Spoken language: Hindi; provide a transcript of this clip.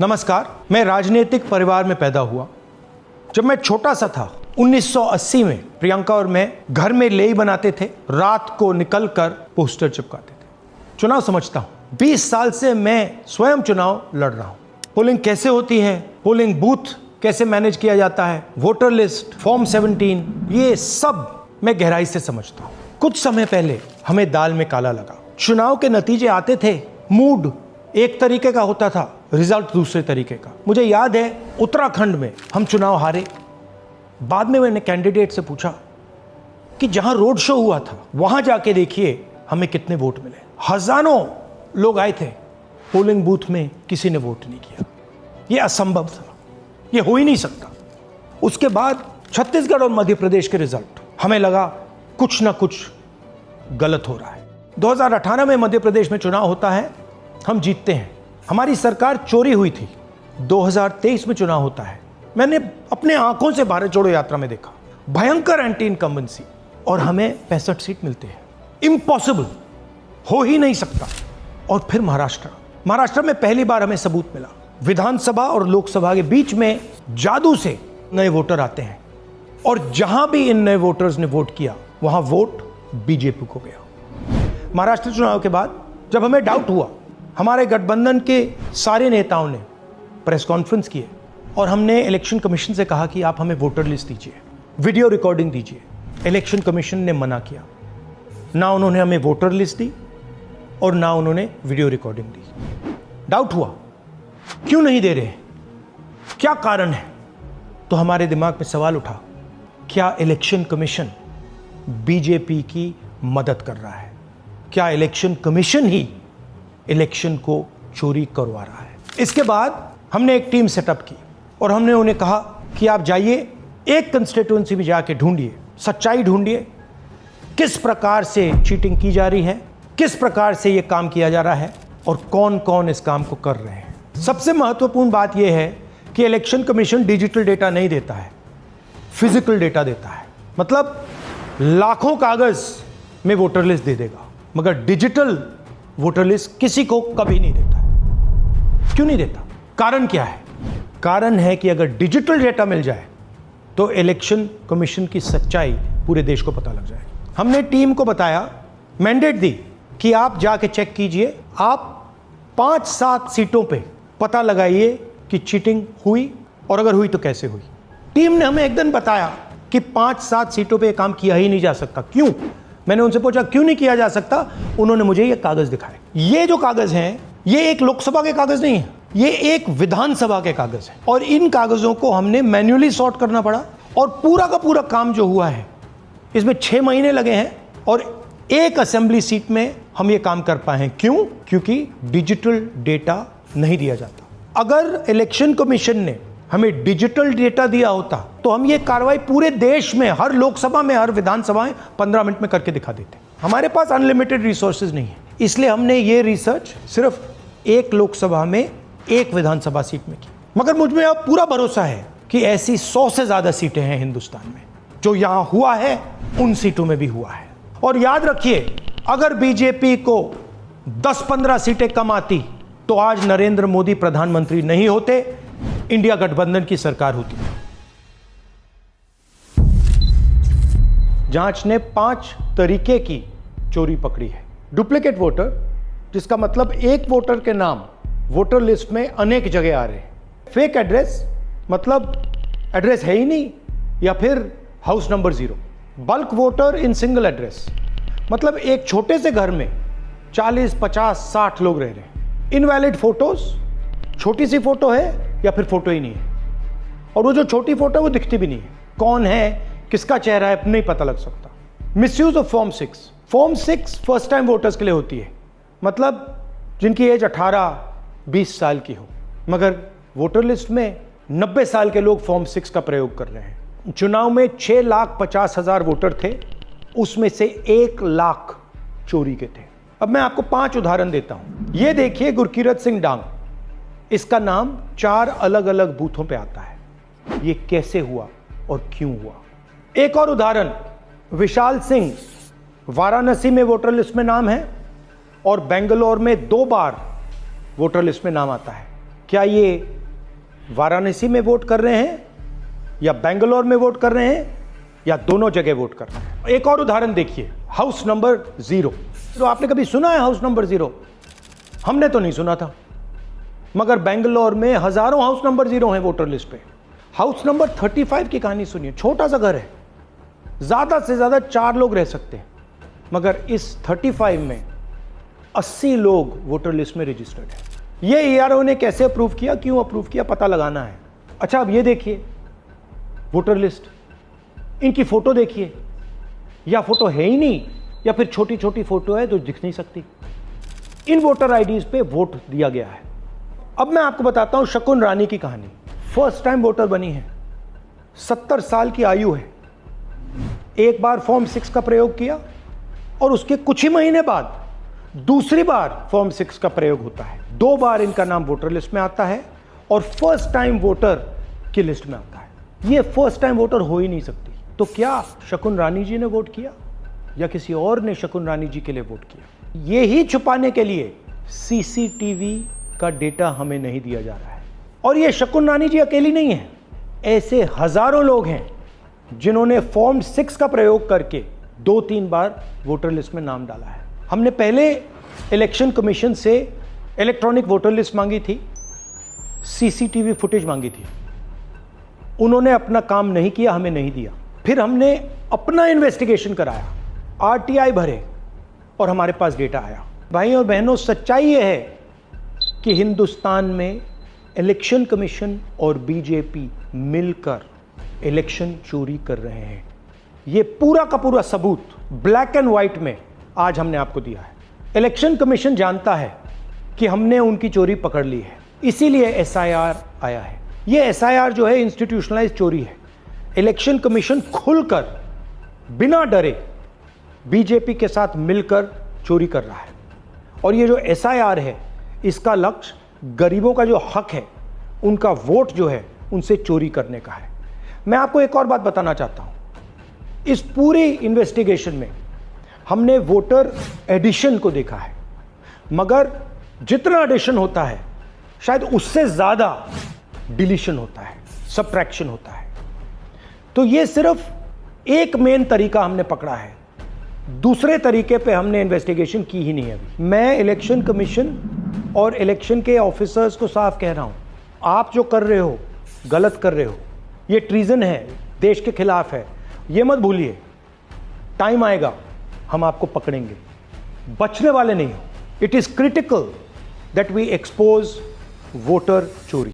नमस्कार, मैं राजनीतिक परिवार में पैदा हुआ। जब मैं छोटा सा था 1980 में प्रियंका और मैं घर में लेई बनाते थे, रात को निकलकर पोस्टर चिपकाते थे। चुनाव समझता हूं, 20 साल से मैं स्वयं चुनाव लड़ रहा हूं। पोलिंग कैसे होती है, पोलिंग बूथ कैसे मैनेज किया जाता है, वोटर लिस्ट, फॉर्म 17, ये सब मैं गहराई से समझता हूं। कुछ समय पहले हमें दाल में काला लगा। चुनाव के नतीजे आते थे, मूड एक तरीके का होता था, रिजल्ट दूसरे तरीके का। मुझे याद है उत्तराखंड में हम चुनाव हारे। बाद में मैंने कैंडिडेट से पूछा कि जहां रोड शो हुआ था वहां जाके देखिए हमें कितने वोट मिले। हजारों लोग आए थे, पोलिंग बूथ में किसी ने वोट नहीं किया। यह असंभव था, यह हो ही नहीं सकता। उसके बाद छत्तीसगढ़ और मध्य प्रदेश के रिजल्ट, हमें लगा कुछ ना कुछ गलत हो रहा है। 2018 में मध्य प्रदेश में चुनाव होता है, हम जीतते हैं। हमारी सरकार चोरी हुई थी। 2023 में चुनाव होता है, मैंने अपने आंखों से भारत जोड़ो यात्रा में देखा, भयंकर एंटी इनकम्बेंसी, और हमें 65 सीट मिलते हैं। इम्पॉसिबल, हो ही नहीं सकता। और फिर महाराष्ट्र में पहली बार हमें सबूत मिला। विधानसभा और लोकसभा के बीच में जादू से नए वोटर आते हैं, और जहां भी इन नए वोटर्स ने वोट किया वहां वोट बीजेपी को गया। महाराष्ट्र चुनाव के बाद जब हमें डाउट हुआ, हमारे गठबंधन के सारे नेताओं ने प्रेस कॉन्फ्रेंस किए और हमने इलेक्शन कमीशन से कहा कि आप हमें वोटर लिस्ट दीजिए, वीडियो रिकॉर्डिंग दीजिए। इलेक्शन कमीशन ने मना किया। ना उन्होंने हमें वोटर लिस्ट दी और ना उन्होंने वीडियो रिकॉर्डिंग दी। डाउट हुआ, क्यों नहीं दे रहे, क्या कारण है? तो हमारे दिमाग में सवाल उठा, क्या इलेक्शन कमीशन बीजेपी की मदद कर रहा है? क्या इलेक्शन कमीशन ही इलेक्शन को चोरी करवा रहा है? इसके बाद हमने एक टीम सेटअप की और हमने उन्हें कहा कि आप जाइए, एक कंस्टिट्यूएंसी में जाके ढूंढिए, सच्चाई ढूंढिए, किस प्रकार से चीटिंग की जा रही है, किस प्रकार से ये काम किया जा रहा है और कौन कौन इस काम को कर रहे हैं। सबसे महत्वपूर्ण बात यह है कि इलेक्शन कमीशन डिजिटल डेटा नहीं देता है, फिजिकल डेटा देता है। मतलब लाखों कागज में वोटर लिस्ट दे देगा, मगर डिजिटल वोटर लिस्ट किसी को कभी नहीं देता है। क्यों नहीं देता? कारण क्या है? कारण है कि अगर डिजिटल डेटा मिल जाए तो इलेक्शन कमीशन की सच्चाई पूरे देश को पता लग जाएगी। हमने टीम को बताया, मैंडेट दी कि आप जाके चेक कीजिए, आप 5-7 सीटों पे पता लगाइए कि चीटिंग हुई, और अगर हुई तो कैसे हुई। टीम ने हमें एक दिन बताया कि 5-7 सीटों पे काम किया ही नहीं जा सकता। क्यों? मैंने उनसे पूछा क्यों नहीं किया जा सकता। उन्होंने मुझे ये कागज दिखाए। ये जो कागज हैं, ये एक लोकसभा के कागज नहीं है, ये एक विधानसभा के कागज है, और इन कागजों को हमने मैन्युअली सॉर्ट करना पड़ा। और पूरा का पूरा काम जो हुआ है, इसमें 6 महीने लगे हैं, और एक असेंबली सीट में हम ये काम कर पाए हैं। क्यों? क्योंकि डिजिटल डेटा नहीं दिया जाता। अगर इलेक्शन कमीशन ने हमें डिजिटल डेटा दिया होता तो हम ये कार्रवाई पूरे देश में, हर लोकसभा में, हर विधानसभा में 15 मिनट में करके दिखा देते। हमारे पास अनलिमिटेड रिसोर्सेज नहीं है, इसलिए हमने ये रिसर्च सिर्फ एक लोकसभा में, एक विधानसभा सीट में की। मगर मुझ में अब पूरा भरोसा है कि ऐसी 100 से ज्यादा सीटें हैं हिंदुस्तान में। जो यहां हुआ है उन सीटों में भी हुआ है। और याद रखिए, अगर बीजेपी को 10-15 सीटें कम आती तो आज नरेंद्र मोदी प्रधानमंत्री नहीं होते, इंडिया गठबंधन की सरकार होती। जांच ने 5 तरीके की चोरी पकड़ी है। डुप्लीकेट वोटर, जिसका मतलब एक वोटर के नाम वोटर लिस्ट में अनेक जगह आ रहे हैं। फेक एड्रेस, मतलब एड्रेस है ही नहीं, या फिर house number 0। Bulk voter in single address, मतलब एक छोटे से घर में 40, 50, 60 लोग रह रहे हैं। इनवैलिड फोटोज, छोटी सी फोटो है या फिर फोटो ही नहीं है, और वो जो छोटी फोटो है वो दिखती भी नहीं है। कौन है, किसका चेहरा है, नहीं पता लग सकता। Misuse of form 6। Form 6 first time voters के लिए होती है, मतलब जिनकी एज 18-20 साल की हो, मगर वोटर लिस्ट में 90 साल के लोग फॉर्म 6 का प्रयोग कर रहे हैं। चुनाव में 6,50,000 वोटर थे, उसमें से 1 लाख चोरी के थे। अब मैं आपको 5 उदाहरण देता हूं। ये देखिए, गुरकीरत सिंह डांग, इसका नाम 4 अलग अलग बूथों पे आता है। ये कैसे हुआ और क्यों हुआ? एक और उदाहरण, विशाल सिंह, वाराणसी में वोटर लिस्ट में नाम है और बेंगलोर में 2 बार वोटर लिस्ट में नाम आता है। क्या ये वाराणसी में वोट कर रहे हैं या बेंगलोर में वोट कर रहे हैं या दोनों जगह वोट कर रहे हैं? एक और उदाहरण देखिए, हाउस नंबर 0। तो आपने कभी सुना है हाउस नंबर 0? हमने तो नहीं सुना था, मगर बेंगलोर में हजारों हाउस नंबर 0 हैं वोटर लिस्ट पे। हाउस नंबर 35 की कहानी सुनिए। छोटा सा घर है, ज्यादा से ज्यादा 4 लोग रह सकते हैं, मगर इस 35 में 80 लोग वोटर लिस्ट में रजिस्टर्ड है। ये ERO ने कैसे अप्रूव किया, क्यों अप्रूव किया, पता लगाना है। अच्छा, अब ये देखिए वोटर लिस्ट, इनकी फोटो देखिए, या फोटो है ही नहीं या फिर छोटी छोटी फोटो है जो दिख नहीं सकती। इन वोटर आईडीज पे वोट दिया गया है। अब मैं आपको बताता हूं शकुन रानी की कहानी। फर्स्ट टाइम वोटर बनी है, 70 साल की आयु है। एक बार फॉर्म 6 का प्रयोग किया और उसके कुछ ही महीने बाद दूसरी बार फॉर्म 6 का प्रयोग होता है। 2 बार इनका नाम वोटर लिस्ट में आता है और फर्स्ट टाइम वोटर की लिस्ट में आता है। ये फर्स्ट टाइम वोटर हो ही नहीं सकती। तो क्या शकुन रानी जी ने वोट किया या किसी और ने शकुन रानी जी के लिए वोट किया? ये ही छुपाने के लिए CCTV का डेटा हमें नहीं दिया जा रहा है। और ये शकुन रानी जी अकेली नहीं है, ऐसे हजारों लोग हैं जिन्होंने फॉर्म 6 का प्रयोग करके 2-3 बार वोटर लिस्ट में नाम डाला है। हमने पहले इलेक्शन कमीशन से इलेक्ट्रॉनिक वोटर लिस्ट मांगी थी, CCTV फुटेज मांगी थी। उन्होंने अपना काम नहीं किया, हमें नहीं दिया। फिर हमने अपना इन्वेस्टिगेशन कराया, RTI भरे और हमारे पास डेटा आया। भाई और बहनों, सच्चाई यह है कि हिंदुस्तान में इलेक्शन कमीशन और बीजेपी मिलकर इलेक्शन चोरी कर रहे हैं। ये पूरा का पूरा सबूत ब्लैक एंड व्हाइट में आज हमने आपको दिया है। इलेक्शन कमीशन जानता है कि हमने उनकी चोरी पकड़ ली है, इसीलिए SIR आया है। ये SIR जो है इंस्टीट्यूशनलाइज चोरी है। इलेक्शन कमीशन खुलकर बिना डरे बीजेपी के साथ मिलकर चोरी कर रहा है। और ये जो SIR है, इसका लक्ष्य गरीबों का जो हक है, उनका वोट जो है, उनसे चोरी करने का है। मैं आपको एक और बात बताना चाहता हूं। इस पूरी इन्वेस्टिगेशन में हमने वोटर एडिशन को देखा है, मगर जितना एडिशन होता है शायद उससे ज्यादा डिलीशन होता है, सबट्रैक्शन होता है। तो ये सिर्फ एक मेन तरीका हमने पकड़ा है, दूसरे तरीके पे हमने इन्वेस्टिगेशन की ही नहीं अभी। मैं इलेक्शन कमीशन और इलेक्शन के ऑफिसर्स को साफ कह रहा हूं, आप जो कर रहे हो गलत कर रहे हो। ये ट्रीजन है, देश के खिलाफ है। ये मत भूलिए, टाइम आएगा हम आपको पकड़ेंगे, बचने वाले नहीं हो। It is critical that we expose voter चोरी।